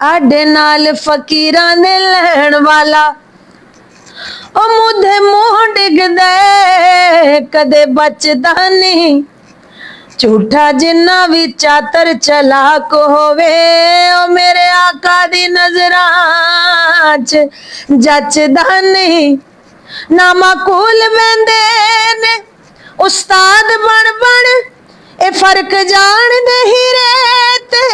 आडे नाल फकीरां दे लैण वाला ओ मुधे मुंह डिगदा कदे बचदा नहीं। झूठा जिन्ना भी चातर चलाक होवे ओ मेरे आका दी नजरां च जचदा नहीं। ना माकूल वेंदे ने उस्ताद बन बन ए फर्क जान दे हीरे ते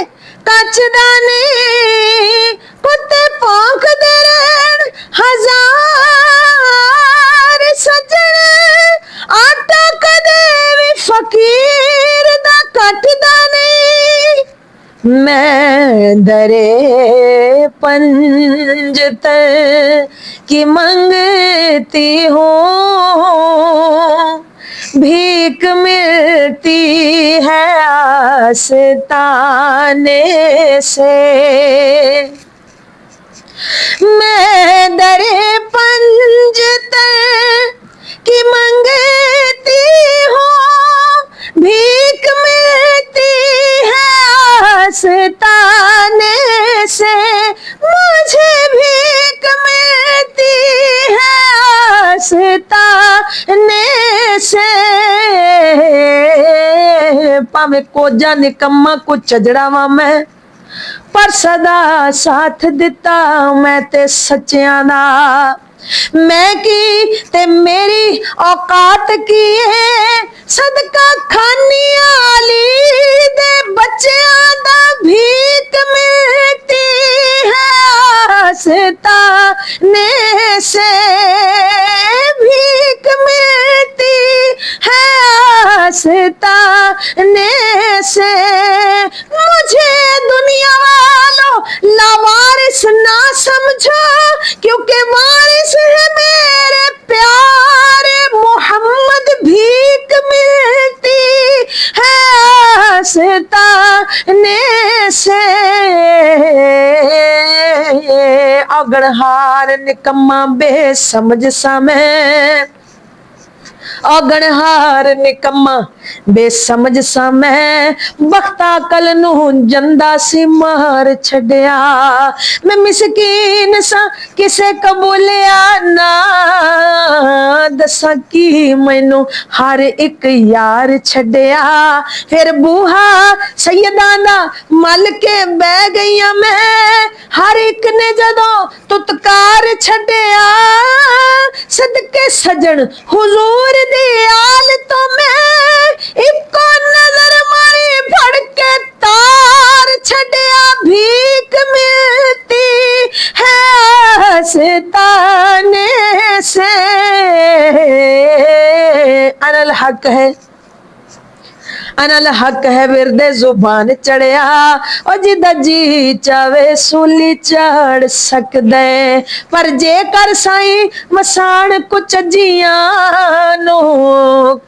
कचदा नहीं। कुत्ते भौंकदे रहन हजार सजने आटा कदे भी फकीर दा कटदा नहीं। मैं दरे पंजतर की मंगती हूँ भीख मिलती है आस्ताने से। मैं दरे पंजतर की मंगती हूँ भीख मिलती है आस्ताने से। मुझे भीख मिलती है आस्ताने से। भावे कोजा निकम्मा को चजड़ावा मैं पर सदा साथ दिता मैं ते सच्चियां दा। मैं की ते मेरी औकात की है सदका खानी आली दे बच्चियां दा भीख मिलती है आस्ताने से। भीख मिलती है आस्ताने से। मुझे दुनिया वालों लावारिस ना समझो क्योंकि वारिस है मेरे प्यारे मोहम्मद। भीख मिलती है आस्ताने से। अगड़हार निकम्मा बेसमझ समय अगणहार निकम्मा बेसमझ सा मैं बख्ता कल नू जंदा सी मार छड़िया। मैं मिसकीन सा किसे कबूलिया ना दसा की मैनू हर एक यार छड़िया। फिर बूहा सैयदा दा मल के बह गई मैं हर एक ने जदों तुतकार छड़िया। सदके सजन हुजूर दी आल तो मैं इको नजर मारी फड़ के तार छड़िया। भीख मिलती है आस्ताने से। अनल हक है अनल हक है विरदे जुबान चढ़िया और जिदा जी चावे सूली चढ़ सकदे। पर जे कर साई मसान कुछ जियां नो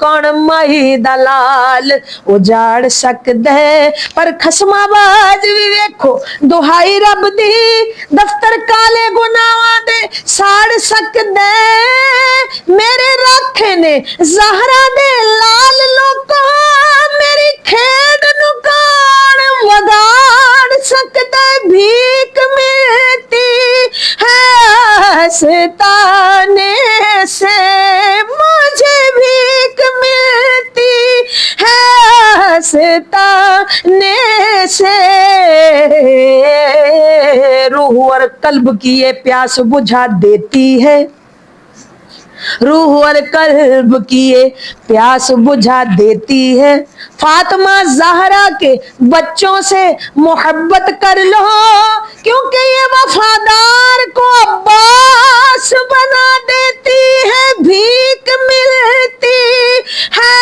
कौन माई दलाल उजाड़ सकदे। पर खसमाबाज भी वेखो दुहाई रब दी दफ्तर काले गुनाहां दे साड़ सकदे। मेरे राखे ने ज़हरा दे लाल लोको मेरी खेड नू कौन वगाड़ सकदा। भीख मिलती है आस्ताने से। मुझे भीख मिलती है आस्ताने से। रूह और कल्ब की ये प्यास बुझा देती है। रूह और कल्ब की ये प्यास बुझा देती है। फातिमा ज़हरा के बच्चों से मोहब्बत कर लो क्योंकि ये वफादार को अब्बास बना देती है। भीख मिलती है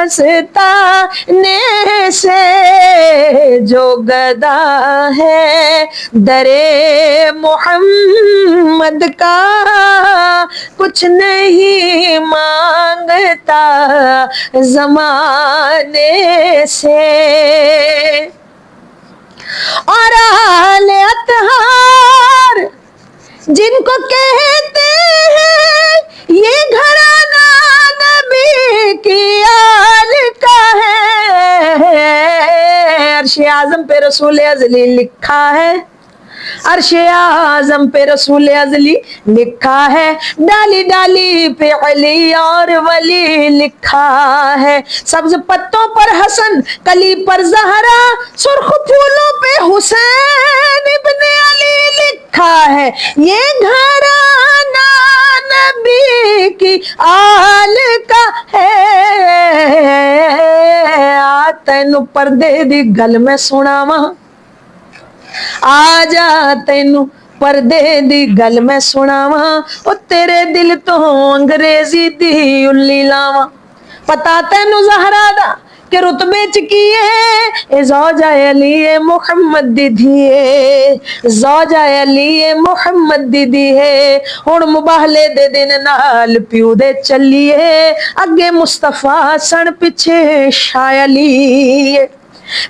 आस्ताने से। जो गदा है दरे मोहम्मद का कुछ नहीं मांगता जमाने से। और आले अतहार जिनको कहते हैं ये घराना नबी की आल का है। अर्श आज़म पे रसूल अज़ली लिखा है अर्शे आजम पे रसूल अजली लिखा है, डाली डाली पे अली और वली लिखा है। सब्ज पत्तों पर हसन, कली पर जहरा, सुर्ख फूलों पे हुसैन इब्ने अली लिखा है। ये घराना नबी की आल का है। आ तैनू पर्दे दी गल मैं सुनावा, आ जा तैनू पर्दे दी गल मैं सुनावा, ओ तेरे दिल तो अंग्रेजी दी उल्ली लावा। पता तैनू ज़हरा दा के रुतबे च की है, ए ज़ौजा अली ए मुहम्मद दी धी है, ज़ौजा अली ए मुहम्मद दी धी है। हुण मुबाहले दे दिन नाल प्यू दे चलिए, अगे मुस्तफा सन पिछे शाह अली।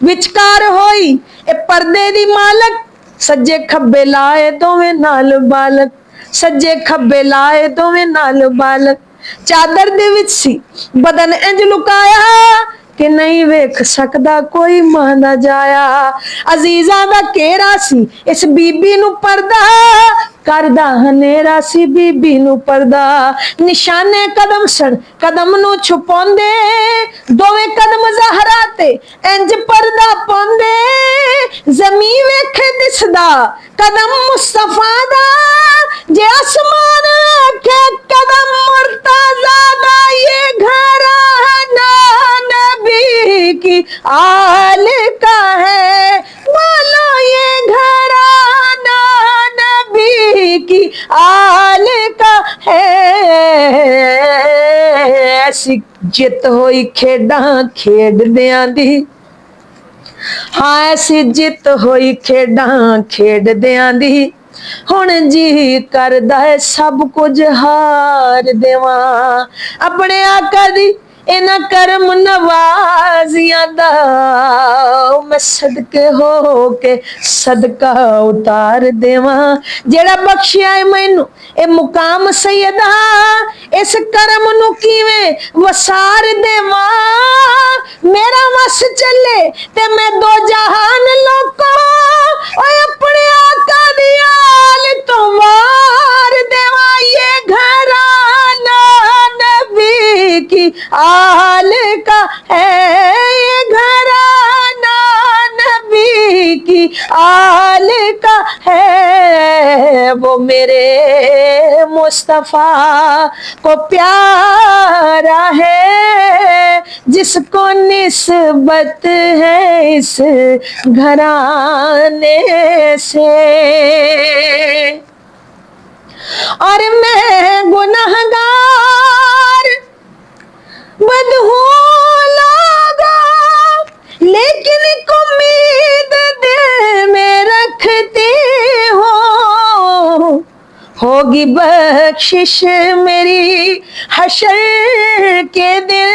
विचकार होई ए पर्दे दी मालक, सज्जे खब्बे लाए दोवें नाल बालक, सज्जे खब्बे लाए दोवें नाल बालक। चादर दे विच सी बदन इंज लुकाया, कि नहीं वेख सकदा कोई माना जाया। अजीजा दा केरा सी इस बीबी नू पर्दा, करदा हनेरा सी बीबी नू पर्दा। निशाने कदम सन कदम नू छुपांदे, दोवें कदम ज़हरा ते इंज पर्दा पांदे। जमी वेखे दिसदा कदम मुस्तफा दा, जे आसमान आखे कदम मुर्तज़ा दा। ये घराना नबी की आल का है, बोलो ये घराना नबी की आल का है। ऐसी जित होई खेडा खेड दियां दी, हाँ ऐसी जित होई खेडा खेड दियां दी। हुण जी करदा है सब कुछ हार देवा, अपने आका दी इना करम नवाजियां दा। मैं सदके हो के सदका उतार देवा, जेड़ा बख्शिया है मैनू ए मुकाम सैयदा, इस करम नू किवें वसार देवा। मेरा वस चले ते मैं दो जहान लोको, ओए अपने आका दी आल तो मार देवा। ये घराना नबी की आल का है, ये घराना नबी की आल का है। वो मेरे मुस्तफा को प्यारा है, जिसको निस्बत है इस घराने से। और मैं गुनहगार बदहूँ लोगा, लेकिन एक उम्मीद दिल में रखती हूँ, होगी बख्शिश मेरी हशर के दिन।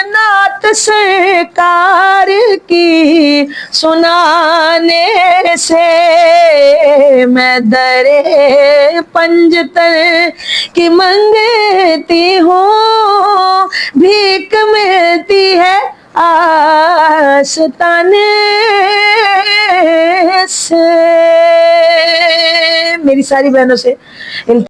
नात सरकार की सुनाने से, मैं दरे पंजतर की मंगती हूँ, भीख मिलती है आस्ताने से। मेरी सारी बहनों से